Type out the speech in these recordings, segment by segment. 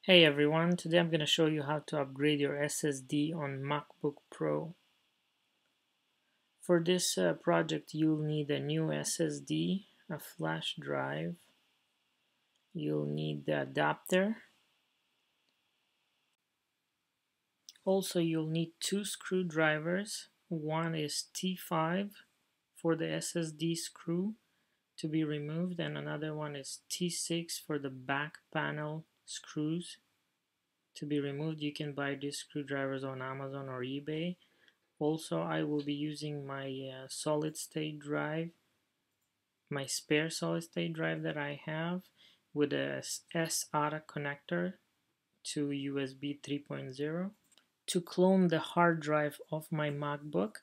Hey everyone, today I'm going to show you how to upgrade your SSD on MacBook Pro. For this project you'll need a new SSD, a flash drive, you'll need the adapter, also you'll need two screwdrivers. One is T5 for the SSD screw to be removed and another one is T6 for the back panel screws to be removed. You can buy these screwdrivers on Amazon or eBay. Also, I will be using my solid state drive, my spare solid state drive that I have with a SATA connector to USB 3.0 to clone the hard drive of my MacBook.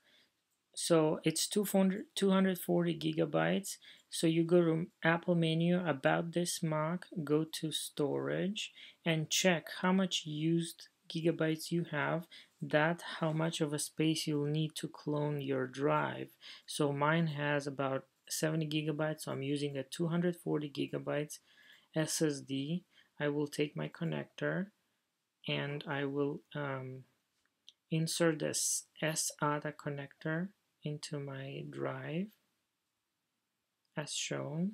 So it's 240 gigabytes. So you go to Apple menu, about this Mac, go to storage and check how much used gigabytes you have. That how much of a space you'll need to clone your drive. So mine has about 70 gigabytes, so I'm using a 240 gigabytes SSD. I will take my connector and I will insert this SATA connector into my drive as shown,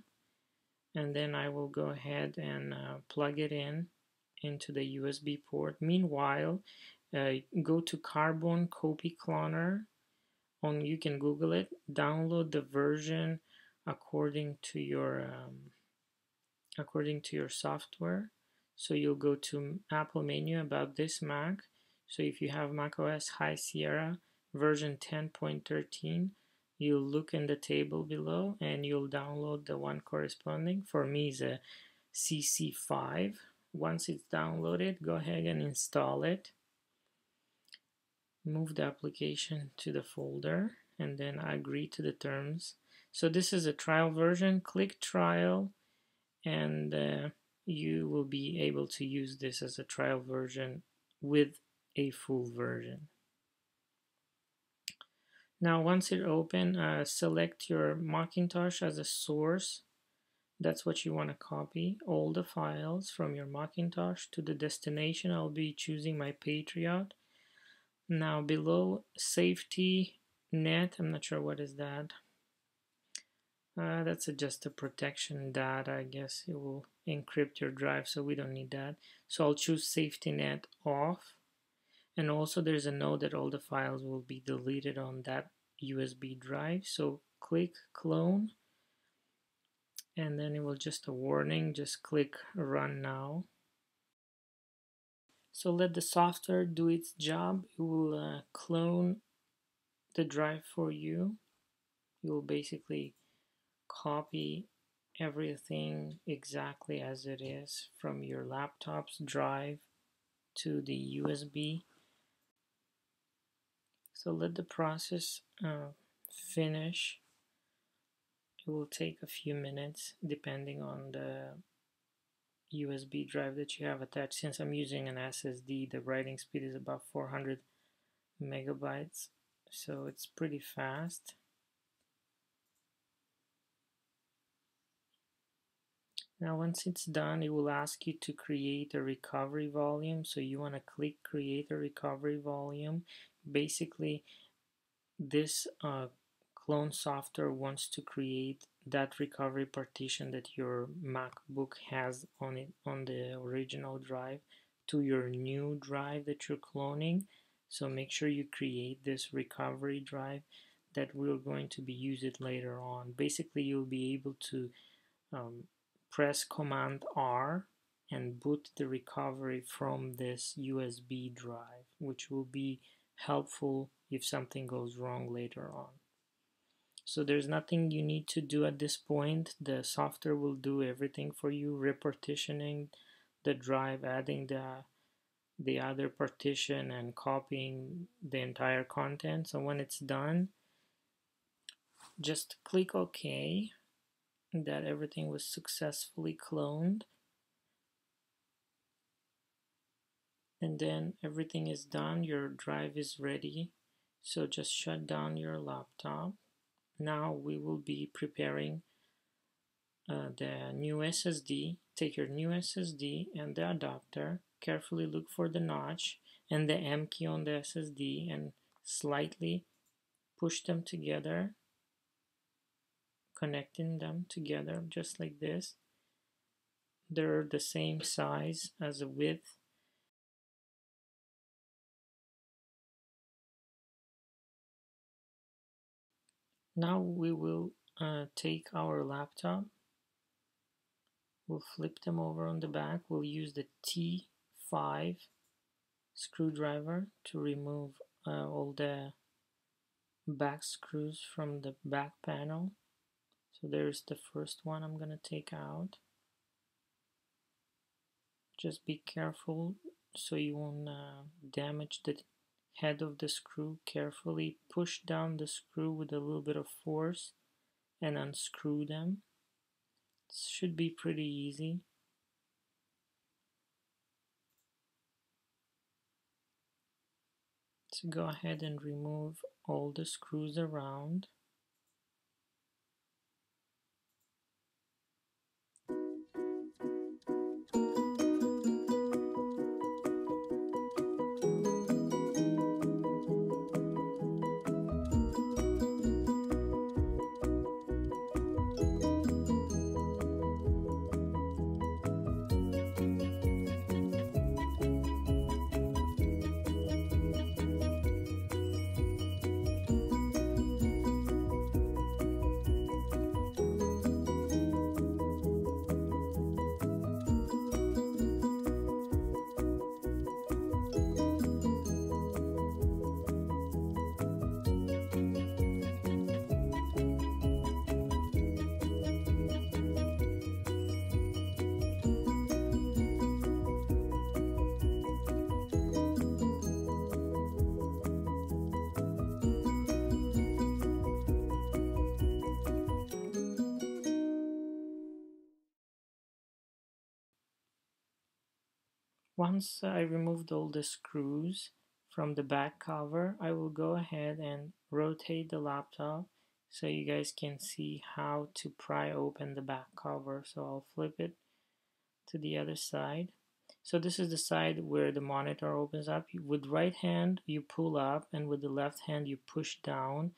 and then I will go ahead and plug it into the USB port. Meanwhile, go to Carbon Copy Cloner. You can Google it, download the version according to your software. So you'll go to Apple menu, about this Mac. So if you have macOS High Sierra version 10.13, you'll look in the table below and you'll download the one corresponding. For me is a CC5. Once it's downloaded, go ahead and install it. Move the application to the folder and then agree to the terms. So this is a trial version. Click trial and you will be able to use this as a trial version with a full version. Now once it open, select your Macintosh as a source. That's what you want to copy, all the files from your Macintosh to the destination. I'll be choosing my Patriot. Now below safety net, I'm not sure what is that. That's just a protection data. I guess it will encrypt your drive, so we don't need that. So I'll choose safety net off. And also there's a note that all the files will be deleted on that USB drive. So click clone. And then it will just a warning, just click run now. So let the software do its job. It will clone the drive for you. You will basically copy everything exactly as it is from your laptop's drive to the USB. So let the process finish. It will take a few minutes depending on the USB drive that you have attached. Since I'm using an SSD, the writing speed is about 400 megabytes, so it's pretty fast. Now once it's done, it will ask you to create a recovery volume. So you want to click create a recovery volume. Basically this clone software wants to create that recovery partition that your MacBook has on it, on the original drive, to your new drive that you're cloning. So make sure you create this recovery drive that we're going to be using later on. Basically you'll be able to press Command R and boot the recovery from this USB drive, which will be helpful if something goes wrong later on. So there's nothing you need to do at this point. The software will do everything for you, repartitioning the drive, adding the other partition and copying the entire content. So when it's done, just click OK, that everything was successfully cloned. And then everything is done, your drive is ready. So just shut down your laptop. Now we will be preparing the new SSD, take your new SSD and the adapter, carefully look for the notch and the M key on the SSD and slightly push them together, connecting them together just like this. They're the same size as a width. Now we will take our laptop, we'll flip them over on the back, we'll use the T5 screwdriver to remove all the back screws from the back panel. So there's the first one I'm gonna take out. Just be careful so you won't damage the head of the screw. Carefully push down the screw with a little bit of force and unscrew them. It should be pretty easy. So go ahead and remove all the screws around. Once I removed all the screws from the back cover, I will go ahead and rotate the laptop so you guys can see how to pry open the back cover. So I'll flip it to the other side. So this is the side where the monitor opens up. With right hand you pull up and with the left hand you push down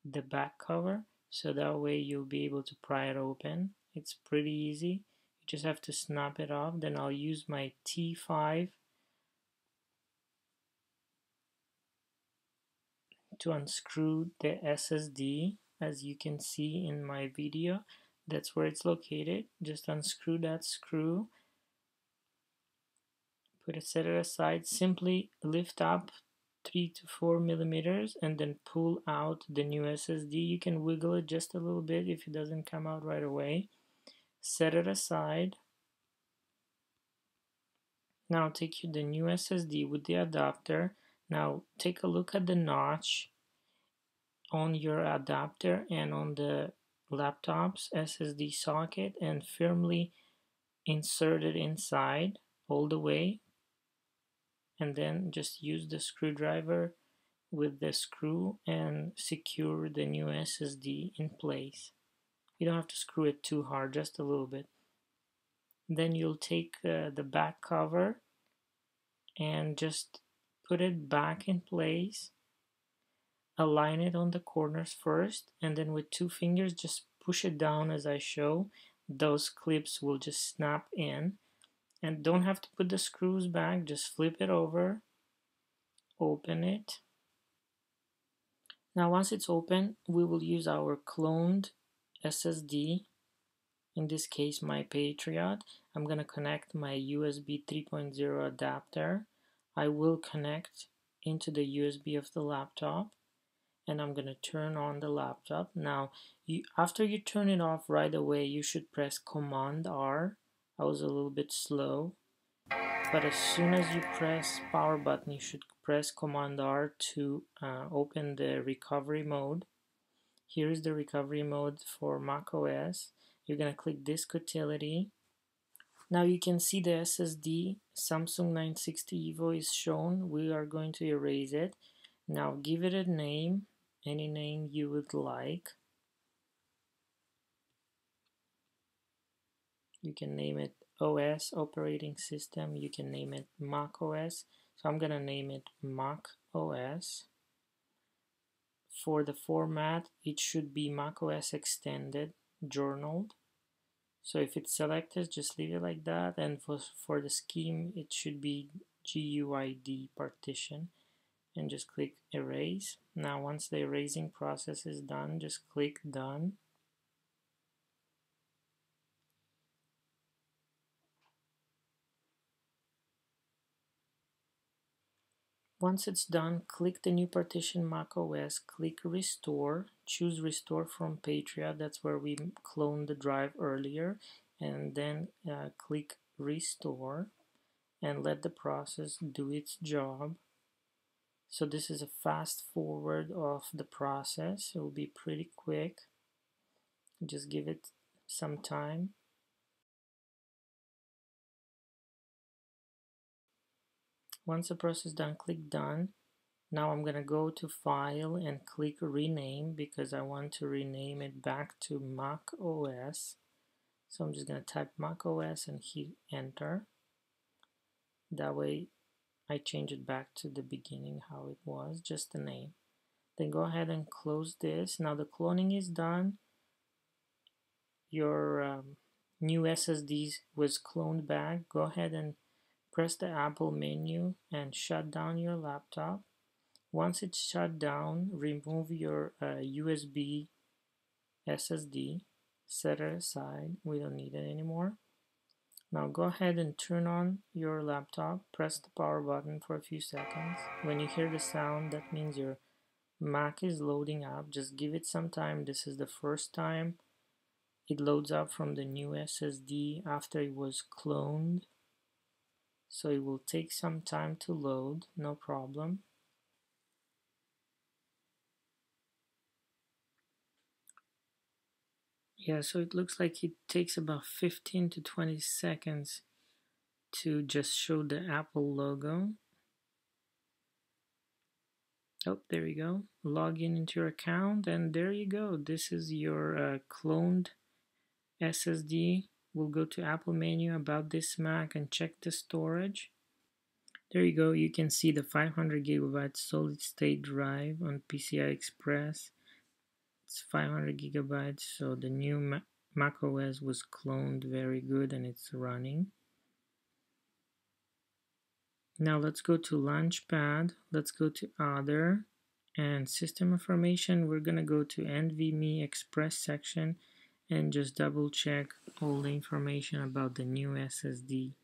the back cover, so that way you'll be able to pry it open. It's pretty easy. You just have to snap it off. Then I'll use my T5 to unscrew the SSD. As you can see in my video, that's where it's located. Just unscrew that screw, set it aside, simply lift up 3 to 4 millimeters and then pull out the new SSD. You can wiggle it just a little bit if it doesn't come out right away. Set it aside. Now take the new SSD with the adapter. Now take a look at the notch on your adapter and on the laptop's SSD socket and firmly insert it inside all the way, and then just use the screwdriver with the screw and secure the new SSD in place. You don't have to screw it too hard, just a little bit. Then you'll take the back cover and just put it back in place. Align it on the corners first, and then with 2 fingers just push it down as I show. Those clips will just snap in, and don't have to put the screws back, just flip it over, open it. Now once it's open, we will use our cloned SSD, in this case my Patriot. I'm going to connect my USB 3.0 adapter. I will connect into the USB of the laptop, and I'm going to turn on the laptop. Now, after you turn it off right away, you should press Command R. I was a little bit slow, but as soon as you press power button, you should press Command R to open the recovery mode. Here is the recovery mode for macOS. You're going to click Disk Utility. Now you can see the SSD Samsung 960 EVO is shown. We are going to erase it. Now give it a name, any name you would like. You can name it OS, operating system. You can name it Mac OS. So I'm gonna name it Mac OS. For the format, it should be Mac OS extended, journaled. So if it's selected, just leave it like that. And for the scheme, it should be GUID partition. And just click erase. Now once the erasing process is done, just click done. Once it's done, click the new partition Mac OS, click restore, choose restore from Patriot, that's where we cloned the drive earlier, and then click restore and let the process do its job. So this is a fast forward of the process. It will be pretty quick. Just give it some time. Once the process is done, click done. Now I'm gonna go to file and click rename because I want to rename it back to Mac OS. So I'm just gonna type Mac OS and hit enter. That way I change it back to the beginning how it was, just the name. Then go ahead and close this. Now the cloning is done. Your new SSD was cloned back. Go ahead and press the Apple menu and shut down your laptop. Once it's shut down, remove your USB SSD, set it aside. We don't need it anymore. Now go ahead and turn on your laptop, press the power button for a few seconds. When you hear the sound, that means your Mac is loading up. Just give it some time. This is the first time it loads up from the new SSD after it was cloned. So it will take some time to load, no problem. Yeah, so it looks like it takes about 15 to 20 seconds to just show the Apple logo. Oh, there you go. Log in into your account and there you go. This is your cloned SSD. We'll go to Apple menu about this Mac and check the storage. There you go. You can see the 500 gigabyte solid state drive on PCI Express. It's 500 gigabytes, so the new Mac OS was cloned very good and it's running. Now let's go to Launchpad, let's go to Other, and System Information. We're gonna go to NVMe Express section and just double check all the information about the new SSD.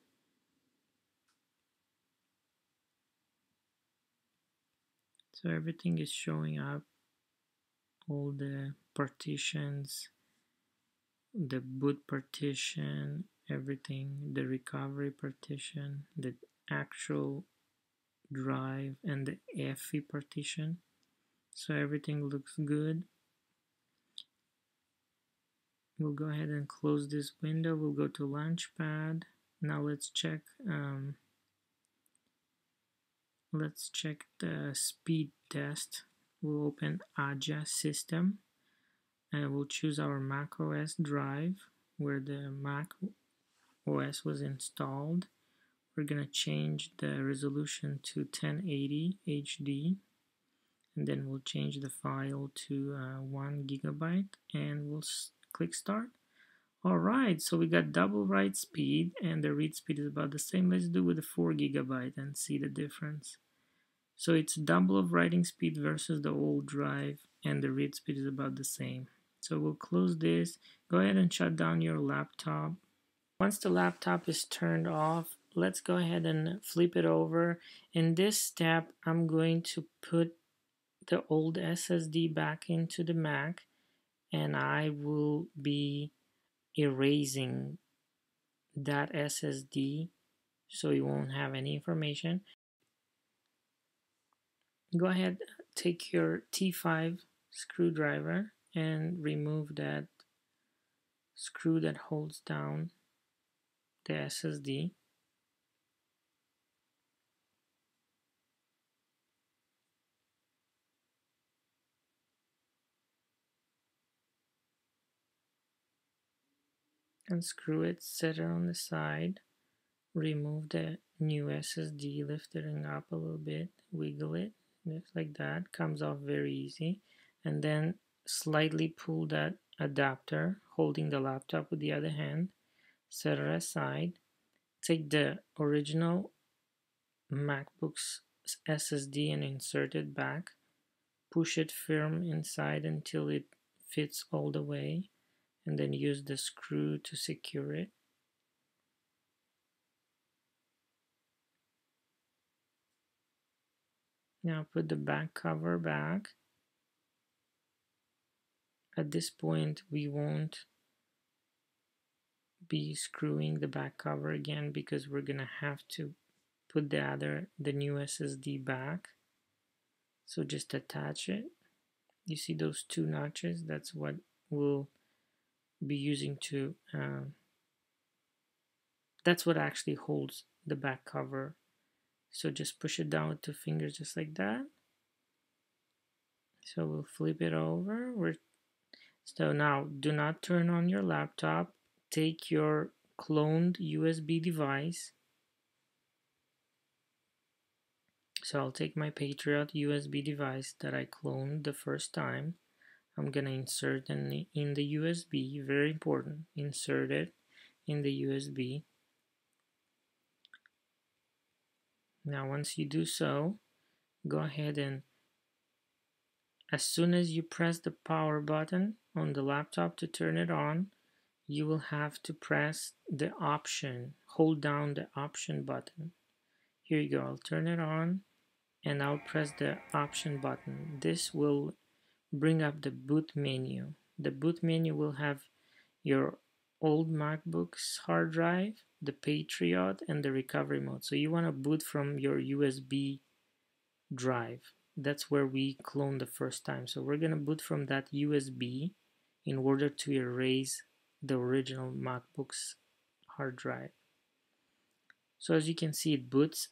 So everything is showing up, all the partitions, the boot partition, everything, the recovery partition, the actual drive, and the EFI partition. So everything looks good. We'll go ahead and close this window. We'll go to Launchpad. Now let's check the speed test. We'll open AJA system and we'll choose our Mac OS drive where the Mac OS was installed. We're gonna change the resolution to 1080 HD and then we'll change the file to 1 gigabyte and we'll click start. Alright, so we got double write speed and the read speed is about the same. Let's do with the 4 gigabyte and see the difference. So it's double of writing speed versus the old drive and the read speed is about the same. So we'll close this. Go ahead and shut down your laptop. Once the laptop is turned off, let's go ahead and flip it over. In this step, I'm going to put the old SSD back into the Mac and I will be erasing that SSD so you won't have any information. Go ahead, take your T5 screwdriver and remove that screw that holds down the SSD. unscrew it, set it on the side, remove the new SSD, lift it up a little bit, wiggle it, just like that, comes off very easy, and then slightly pull that adapter, holding the laptop with the other hand, set it aside, take the original MacBook's SSD and insert it back, push it firm inside until it fits all the way, and then use the screw to secure it. Now put the back cover back. At this point we won't be screwing the back cover again because we're gonna have to put the new SSD back. So just attach it. You see those two notches? That's what we'll be using to that's what actually holds the back cover. So just push it down with 2 fingers just like that. So we'll flip it over. So now do not turn on your laptop. Take your cloned USB device. So I'll take my Patriot USB device that I cloned the first time. I'm gonna insert in the USB, very important, insert it in the USB. Now once you do so, go ahead and as soon as you press the power button on the laptop to turn it on, you will have to press the option, hold down the option button. Here you go, I'll turn it on and I'll press the option button. This will bring up the boot menu. The boot menu will have your old MacBook's hard drive, the Patriot, and the recovery mode. So you want to boot from your USB drive. That's where we cloned the first time. So we're going to boot from that USB in order to erase the original MacBook's hard drive. So as you can see, it boots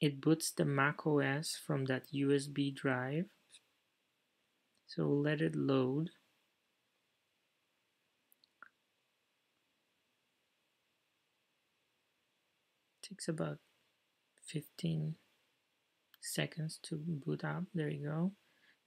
the Mac OS from that USB drive. So we'll let it load. It takes about 15 seconds to boot up. There you go.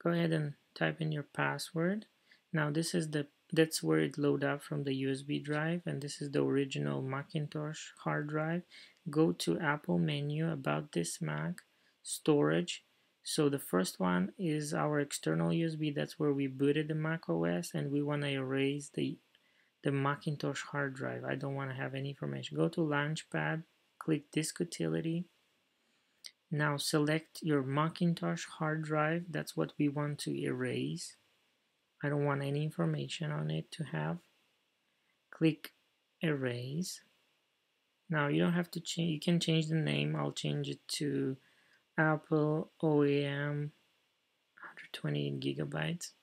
Go ahead and type in your password. Now that's where it load up from the USB drive, and this is the original Macintosh hard drive. Go to Apple menu, about this Mac, storage. So the first one is our external USB. That's where we booted the Mac OS, and we want to erase the Macintosh hard drive. I don't want to have any information. Go to Launchpad, click Disk Utility. Now select your Macintosh hard drive. That's what we want to erase. I don't want any information on it to have. Click Erase. Now you don't have to change, you can change the name. I'll change it to Apple OEM 128 gigabytes.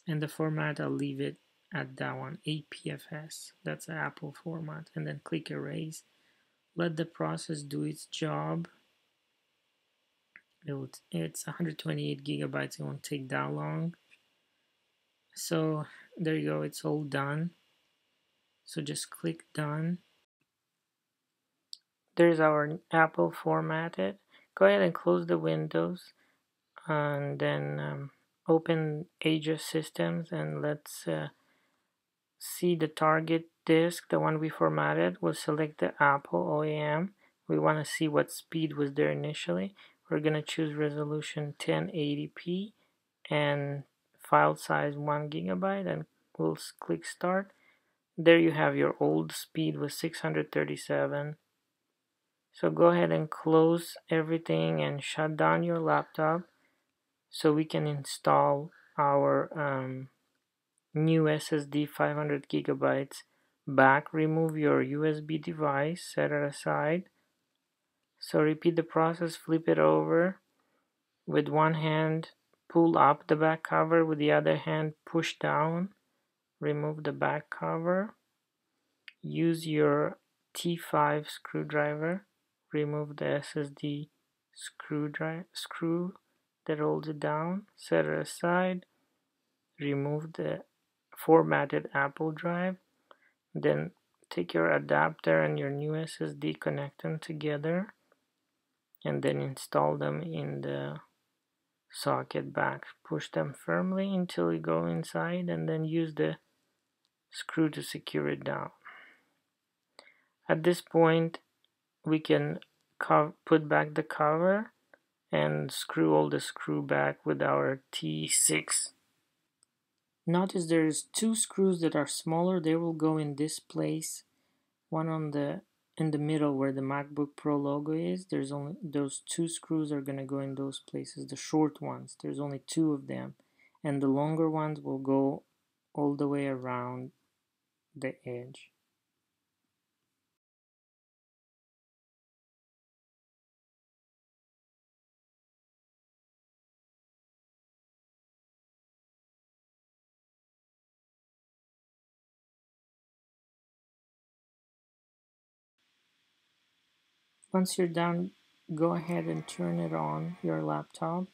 And the format, I'll leave it at that one, APFS. That's the Apple format. And then click Erase. Let the process do its job. It's 128 gigabytes. It won't take that long. So there you go, it's all done. So just click Done. There's our Apple formatted. Go ahead and close the windows and then open Age of Systems, and let's see the target disk, the one we formatted. We'll select the Apple OEM. We want to see what speed was there initially. We're going to choose resolution 1080p and file size 1 gigabyte, and we'll click Start. There you have your old speed was 637. So go ahead and close everything and shut down your laptop so we can install our new SSD 500 gigabytes back. Remove your USB device, set it aside. So repeat the process, flip it over. With one hand, pull up the back cover, with the other hand, push down. Remove the back cover. Use your T5 screwdriver. Remove the SSD screw that holds it down. Set it aside. Remove the formatted Apple drive. Then take your adapter and your new SSD, connect them together, and then install them in the socket back. Push them firmly until you go inside, and then use the screw to secure it down. At this point, we can put back the cover and screw all the screw back with our T6. Notice there's two screws that are smaller. They will go in this place. One on the in the middle where the MacBook Pro logo is. There's only those two screws are gonna go in those places. The short ones, there's only two of them, and the longer ones will go all the way around the edge. Once you're done, go ahead and turn it on your laptop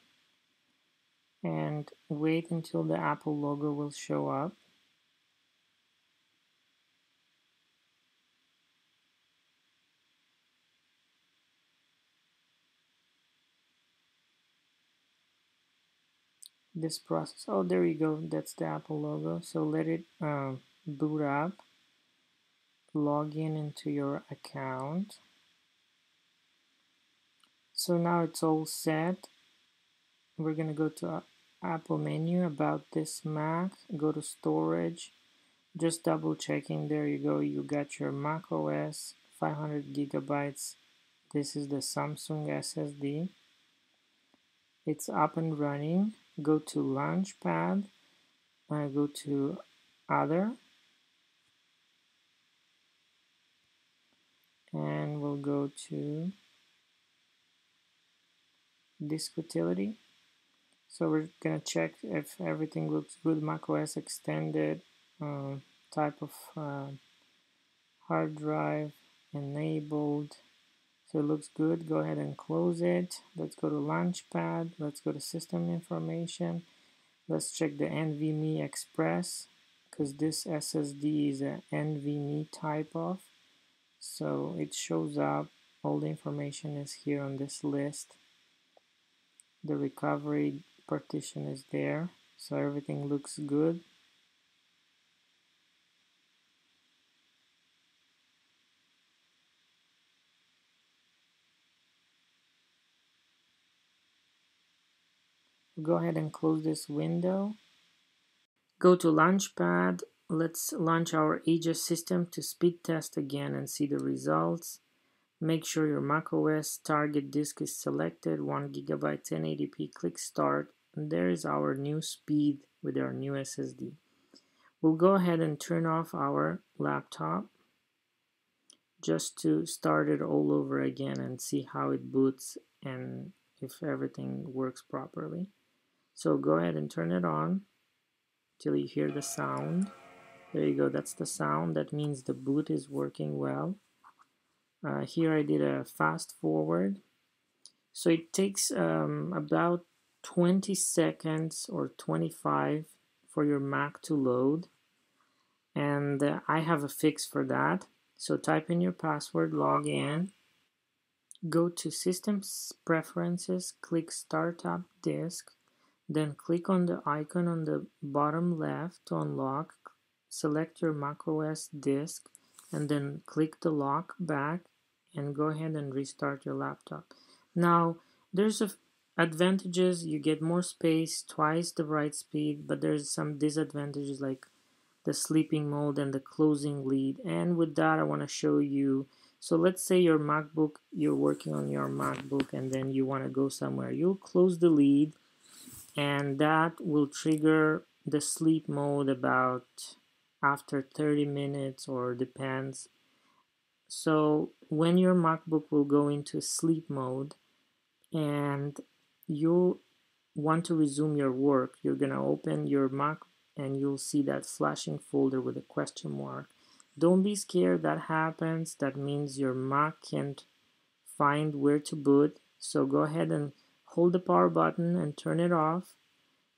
and wait until the Apple logo will show up. This process, oh, there you go, that's the Apple logo. So let it boot up, log in into your account. So now it's all set. We're gonna go to Apple menu, about this Mac, go to storage, just double checking. There you go, you got your Mac OS 500 gigabytes. This is the Samsung SSD. It's up and running. Go to Launchpad, go to Other, and we'll go to Disk Utility. So we're gonna check if everything looks good. macOS extended, type of hard drive enabled. So it looks good. Go ahead and close it. Let's go to Launchpad. Let's go to System Information. Let's check the NVMe Express, because this SSD is an NVMe type of. So it shows up. All the information is here on this list. The recovery partition is there. So everything looks good. Go ahead and close this window. Go to Launchpad. Let's launch our Aegis system to speed test again and see the results. Make sure your macOS target disk is selected, 1 GB 1080p. Click Start. And there is our new speed with our new SSD. We'll go ahead and turn off our laptop just to start it all over again and see how it boots and if everything works properly. So go ahead and turn it on till you hear the sound. There you go, that's the sound. That means the boot is working well. Here I did a fast forward. So it takes about 20 seconds or 25 for your Mac to load. And I have a fix for that. So type in your password, log in, go to System Preferences, click Startup Disk, then click on the icon on the bottom left to unlock, select your macOS disk, and then click the lock back and go ahead and restart your laptop. Now, there's advantages. You get more space, twice the write speed, but there's some disadvantages like the sleeping mode and the closing lead. And with that, I want to show you. So let's say your MacBook, you're working on your MacBook and then you want to go somewhere. You'll close the lead and that will trigger the sleep mode about after 30 minutes or depends. So when your MacBook will go into sleep mode and you want to resume your work, you're gonna open your Mac and you'll see that flashing folder with a question mark. Don't be scared, that happens. That means your Mac can't find where to boot. So go ahead and hold the power button and turn it off,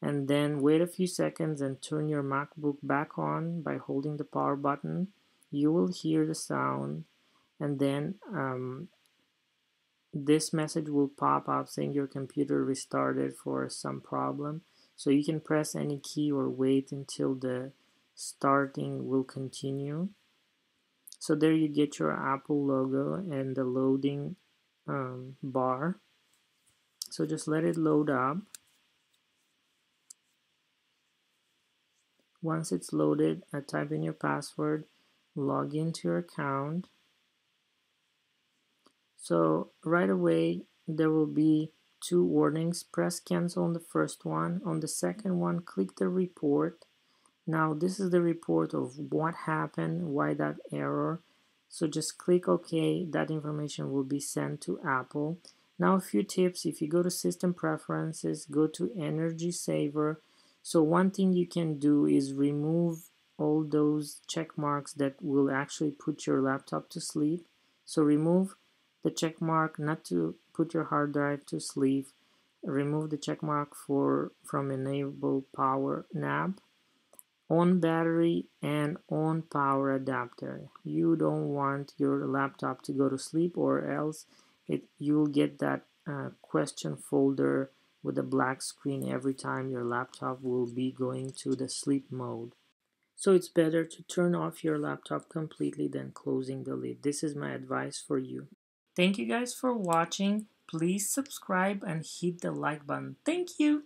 and then wait a few seconds and turn your MacBook back on by holding the power button. you will hear the sound, and then this message will pop up saying your computer restarted for some problem. So you can press any key or wait until the starting will continue. So there you get your Apple logo and the loading bar. So just let it load up. Once it's loaded, type in your password, log into your account. So right away there will be two warnings. Press cancel on the first one. On the second one, click the report. Now this is the report of what happened, why that error. So just click OK. That information will be sent to Apple. Now a few tips. If you go to System Preferences, go to Energy Saver. So one thing you can do is remove all those check marks that will actually put your laptop to sleep. So remove the check mark not to put your hard drive to sleep. Remove the check mark from Enable Power Nap. On battery and on power adapter. You don't want your laptop to go to sleep, or else you'll get that question folder with a black screen every time your laptop will be going to the sleep mode. So it's better to turn off your laptop completely than closing the lid. This is my advice for you. Thank you guys for watching. Please subscribe and hit the like button. Thank you.